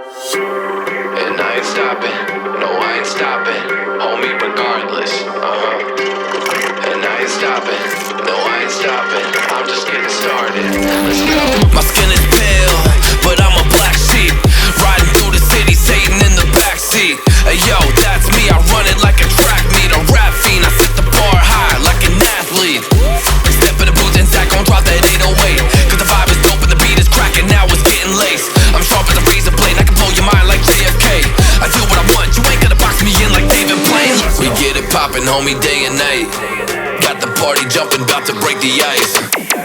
And I ain't stopping, no I ain't stopping, homie regardless, And I ain't stopping, no I ain't stopping, I'm just getting started, let's go. My skin is pale, but I'm a black sheep, riding through the city, Satan in the backseat. Hey yo, that's me, I run it like a track meet, a rap fiend, I set the bar high like an athlete. Step in the booth and Zach gon' drop that 808, cause the vibe is dope and the beat is cracking, now it's getting laced. I'm sharp as a razor blade, I can blow your mind like JFK. I do what I want, you ain't gonna box me in like David Blaine. We get it poppin', homie, day and night. Got the party jumping, about to break the ice.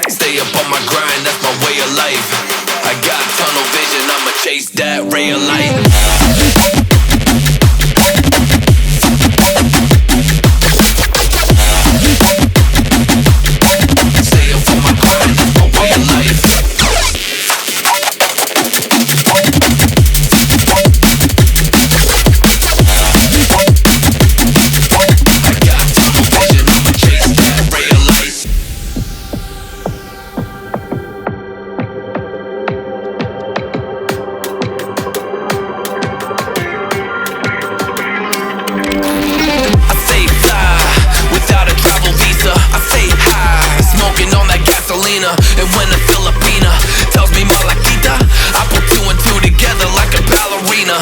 Stay up on my grind, that's my way of life. I got tunnel vision, I'ma chase that ray of light. And when a Filipina tells me Malakita, I put two and two together like a ballerina.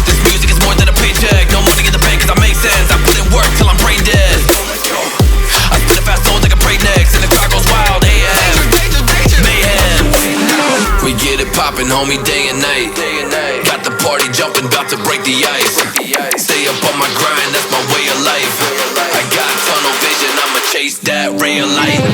This music is more than a paycheck, no money in the bank cause I make sense. I put in work till I'm brain dead. I spit a fast soul like a breaknecks and the crowd goes wild, AM, mayhem. We get it poppin', homie, day and night. Got the party jumping, about to break the ice. Stay up on my grind, that's my way of life. I got tunnel vision, I'ma chase that ray of light.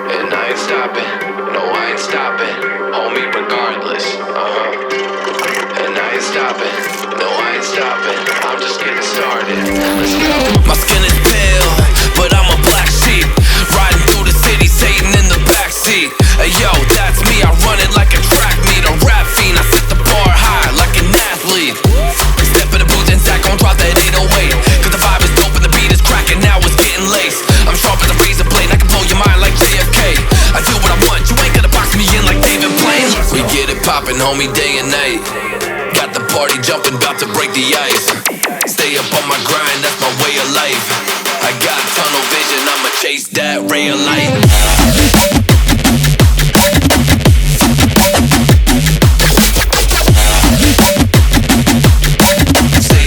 And I ain't stopping, no I ain't stopping, homie regardless, And I ain't stopping, no I ain't stopping, I'm just getting started, let's go. My skin is pale, but I'm a black sheep, riding through the city, Satan in the backseat. Hey yo, that's me, I run it like a track meet, a rap fiend, I set the bar high like an athlete. Step in the booth and Zach gon' drop that 808, cause the vibe is dope and the beat is cracking, now it's getting laced. I'm sharp as a razor blade, I can blow your mind like JFK. I do what I want, you ain't gonna box me in like David Blaine. We get it poppin', homie, day and night. Got the party jumping, about to break the ice. Stay up on my grind, that's my way of life. I got tunnel vision, I'ma chase that ray of light.